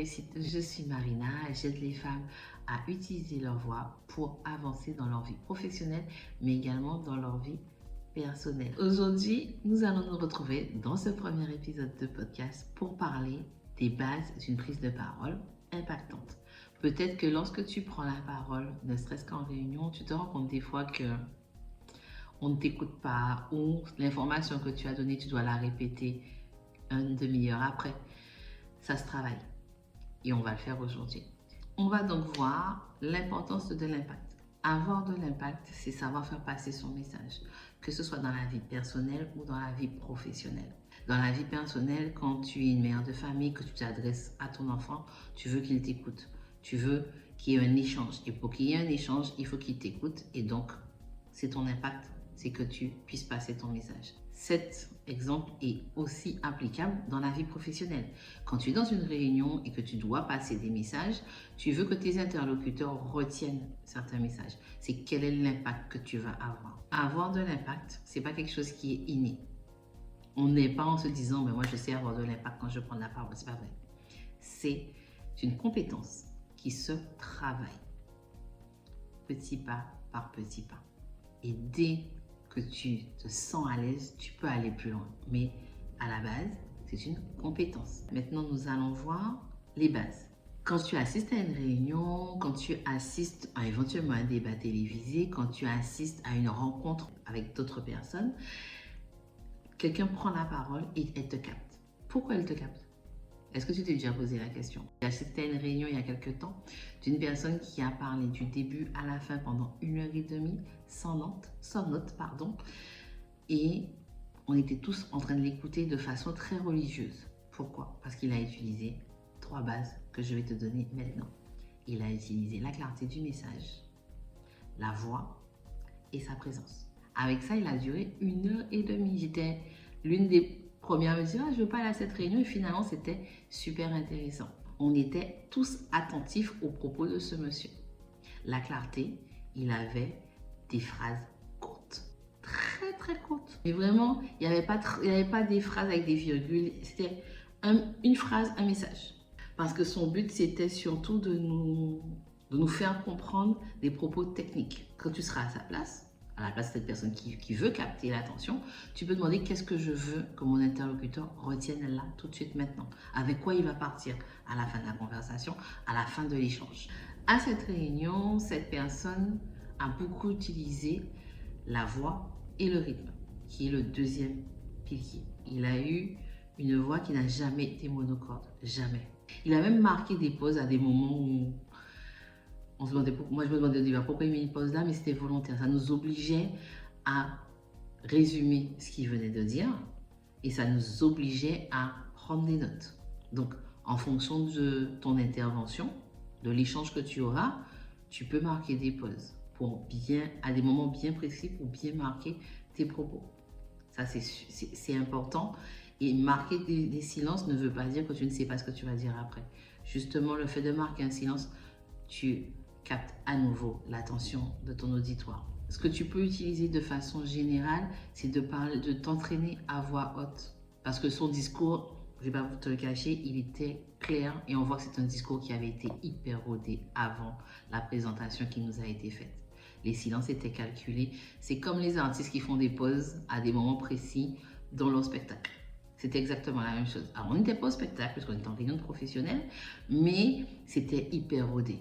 réussite. Je suis Marina et j'aide les femmes à utiliser leur voix pour avancer dans leur vie professionnelle, mais également dans leur vie personnelle. Aujourd'hui, nous allons nous retrouver dans ce premier épisode de podcast pour parler des bases d'une prise de parole impactante. Peut-être que lorsque tu prends la parole, ne serait-ce qu'en réunion, tu te rends compte des fois que on ne t'écoute pas ou l'information que tu as donnée, tu dois la répéter une demi-heure après. Ça se travaille et on va le faire aujourd'hui. On va donc voir l'importance de l'impact. Avoir de l'impact, c'est savoir faire passer son message, que ce soit dans la vie personnelle ou dans la vie professionnelle. Dans la vie personnelle, quand tu es une mère de famille, que tu t'adresses à ton enfant, tu veux qu'il t'écoute. Tu veux qu'il y ait un échange. Et pour qu'il y ait un échange, il faut qu'il t'écoute. Et donc, c'est ton impact, c'est que tu puisses passer ton message. Cet exemple est aussi applicable dans la vie professionnelle. Quand tu es dans une réunion et que tu dois passer des messages, tu veux que tes interlocuteurs retiennent certains messages. C'est quel est l'impact que tu vas avoir. Avoir de l'impact, c'est pas quelque chose qui est inné. On n'est pas en se disant, mais moi je sais avoir de l'impact quand je prends la parole. C'est pas vrai. C'est une compétence qui se travaille petit pas par petit pas. Et dès que tu te sens à l'aise, tu peux aller plus loin. Mais à la base, c'est une compétence. Maintenant, nous allons voir les bases. Quand tu assistes à une réunion, quand tu assistes à éventuellement un débat télévisé, quand tu assistes à une rencontre avec d'autres personnes, quelqu'un prend la parole et elle te capte. Pourquoi elle te capte? Est-ce que tu t'es déjà posé la question? J'ai assisté à une réunion il y a quelques temps d'une personne qui a parlé du début à la fin pendant 1h30 sans note, et on était tous en train de l'écouter de façon très religieuse. Pourquoi? Parce qu'il a utilisé 3 bases que je vais te donner maintenant. Il a utilisé la clarté du message, la voix et sa présence. Avec ça, il a duré 1h30. J'étais l'une des première mesure, je veux pas aller à cette réunion et finalement c'était super intéressant. On était tous attentifs aux propos de ce monsieur. La clarté, il avait des phrases courtes, très très courtes. Mais vraiment, il n'y avait pas des phrases avec des virgules, c'était une phrase, un message. Parce que son but c'était surtout de nous faire comprendre des propos techniques. Quand tu seras à sa place, à la place de cette personne qui veut capter l'attention, tu peux demander qu'est-ce que je veux que mon interlocuteur retienne là, tout de suite, maintenant. Avec quoi il va partir à la fin de la conversation, à la fin de l'échange. À cette réunion, cette personne a beaucoup utilisé la voix et le rythme, qui est le deuxième pilier. Il a eu une voix qui n'a jamais été monocorde, jamais. Il a même marqué des pauses à des moments où moi je me demandais au début pourquoi il met une pause là, mais c'était volontaire. Ça nous obligeait à résumer ce qu'il venait de dire et ça nous obligeait à prendre des notes. Donc, en fonction de ton intervention, de l'échange que tu auras, tu peux marquer des pauses à des moments bien précis pour bien marquer tes propos. Ça, c'est important. Et marquer des silences ne veut pas dire que tu ne sais pas ce que tu vas dire après. Justement, le fait de marquer un silence, tu capte à nouveau l'attention de ton auditoire. Ce que tu peux utiliser de façon générale, c'est de t'entraîner à voix haute. Parce que son discours, je ne vais pas te le cacher, il était clair et on voit que c'est un discours qui avait été hyper rodé avant la présentation qui nous a été faite. Les silences étaient calculés. C'est comme les artistes qui font des pauses à des moments précis dans leur spectacle. C'était exactement la même chose. Alors, on n'était pas au spectacle parce qu'on était en réunion professionnelle, mais c'était hyper rodé.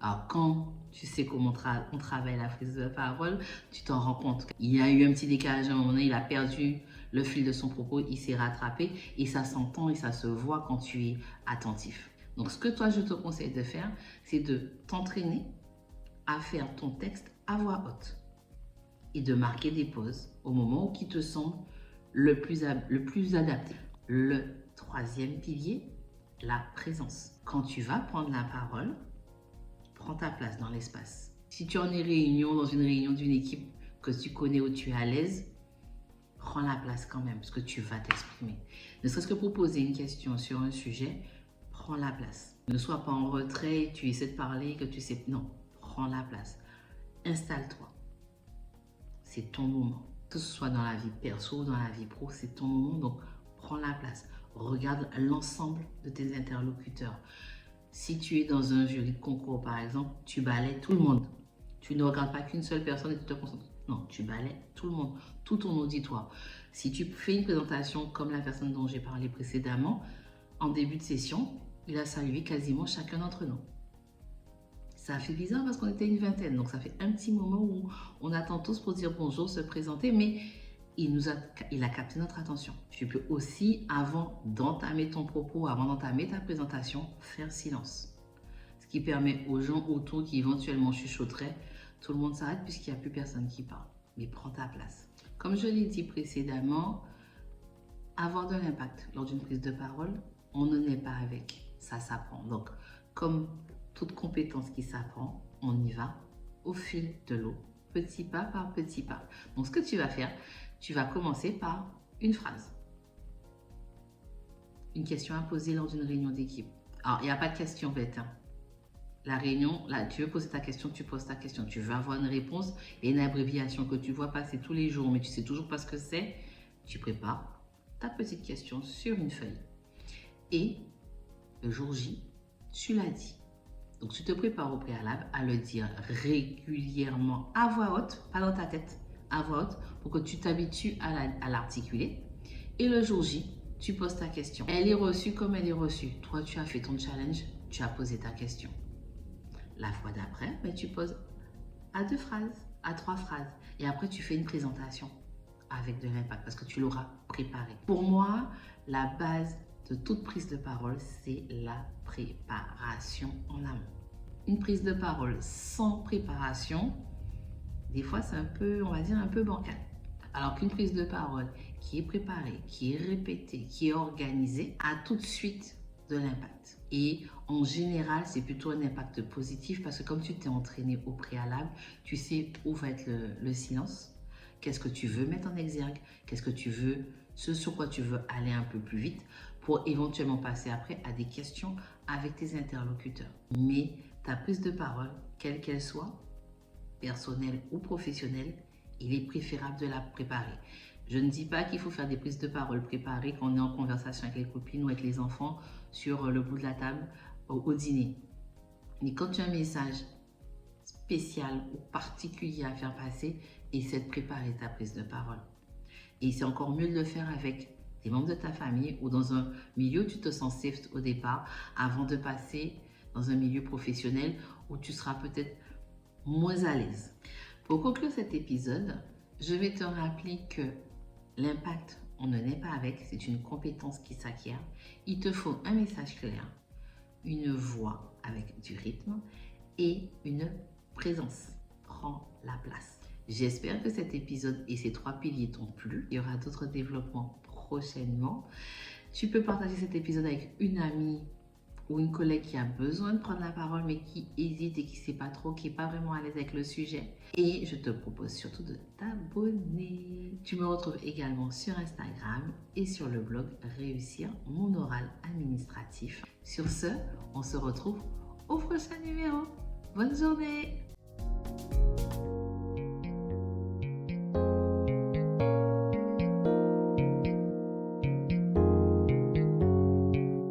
Alors, quand tu sais comment on travaille la prise de parole, tu t'en rends compte. Il y a eu un petit décalage à un moment donné, il a perdu le fil de son propos, il s'est rattrapé et ça s'entend et ça se voit quand tu es attentif. Donc, ce que toi, je te conseille de faire, c'est de t'entraîner à faire ton texte à voix haute et de marquer des pauses au moment qui te semble le plus adapté. Le troisième pilier, la présence. Quand tu vas prendre la parole, prends ta place dans l'espace. Si tu es en dans une réunion d'une équipe que tu connais où tu es à l'aise, prends la place quand même parce que tu vas t'exprimer. Ne serait-ce que pour poser une question sur un sujet, prends la place. Ne sois pas en retrait, tu essaies de parler, que tu sais... Non, prends la place. Installe-toi. C'est ton moment. Que ce soit dans la vie perso ou dans la vie pro, c'est ton moment. Donc, prends la place. Regarde l'ensemble de tes interlocuteurs. Si tu es dans un jury de concours, par exemple, tu balayes tout le monde. Tu ne regardes pas qu'une seule personne et tu te concentres. Non, tu balayes tout le monde, tout ton auditoire. Si tu fais une présentation comme la personne dont j'ai parlé précédemment, en début de session, il a salué quasiment chacun d'entre nous. Ça fait bizarre parce qu'on était une vingtaine, donc ça fait un petit moment où on attend tous pour dire bonjour, se présenter, mais il a capté notre attention. Tu peux aussi, avant d'entamer ton propos, avant d'entamer ta présentation, faire silence. Ce qui permet aux gens autour qui éventuellement chuchoteraient, tout le monde s'arrête puisqu'il n'y a plus personne qui parle. Mais prends ta place. Comme je l'ai dit précédemment, avoir de l'impact lors d'une prise de parole, on ne naît pas avec. Ça s'apprend. Donc, comme toute compétence qui s'apprend, on y va au fil de l'eau, petit pas par petit pas. Donc, ce que tu vas faire, tu vas commencer par une phrase. Une question à poser lors d'une réunion d'équipe. Alors, il n'y a pas de question bête. La réunion, là, tu veux poser ta question, tu poses ta question. Tu veux avoir une réponse et une abréviation que tu vois passer tous les jours, mais tu sais toujours pas ce que c'est. Tu prépares ta petite question sur une feuille. Et le jour J, tu l'as dit. Donc, tu te prépares au préalable à le dire régulièrement à voix haute, pas dans ta tête, à voix haute, pour que tu t'habitues à l'articuler. Et le jour J, tu poses ta question. Elle est reçue comme elle est reçue. Toi, tu as fait ton challenge, tu as posé ta question. La fois d'après, tu poses à 2 phrases, à 3 phrases. Et après, tu fais une présentation avec de l'impact parce que tu l'auras préparé. Pour moi, la base de toute prise de parole, c'est la préparation en amont. Une prise de parole sans préparation, des fois, c'est un peu, on va dire, un peu bancal. Alors qu'une prise de parole qui est préparée, qui est répétée, qui est organisée, a tout de suite de l'impact. Et en général, c'est plutôt un impact positif parce que comme tu t'es entraîné au préalable, tu sais où va être le silence, qu'est-ce que tu veux mettre en exergue, qu'est-ce que tu veux, ce sur quoi tu veux aller un peu plus vite pour éventuellement passer après à des questions avec tes interlocuteurs. Mais ta prise de parole, quelle qu'elle soit, personnelle ou professionnelle, il est préférable de la préparer. Je ne dis pas qu'il faut faire des prises de parole préparées quand on est en conversation avec les copines ou avec les enfants sur le bout de la table au dîner. Mais quand tu as un message spécial ou particulier à faire passer, essaie de préparer ta prise de parole. Et c'est encore mieux de le faire avec des membres de ta famille ou dans un milieu où tu te sens safe au départ avant de passer dans un milieu professionnel où tu seras peut-être moins à l'aise. Pour conclure cet épisode, je vais te rappeler que l'impact, on ne naît pas avec, c'est une compétence qui s'acquiert. Il te faut un message clair, une voix avec du rythme et une présence. Prends la place. J'espère que cet épisode et ces 3 piliers t'ont plu. Il y aura d'autres développements prochainement. Tu peux partager cet épisode avec une amie ou une collègue qui a besoin de prendre la parole mais qui hésite et qui ne sait pas trop, qui n'est pas vraiment à l'aise avec le sujet. Et je te propose surtout de t'abonner. Tu me retrouves également sur Instagram et sur le blog Réussir mon oral administratif. Sur ce, on se retrouve au prochain numéro. Bonne journée!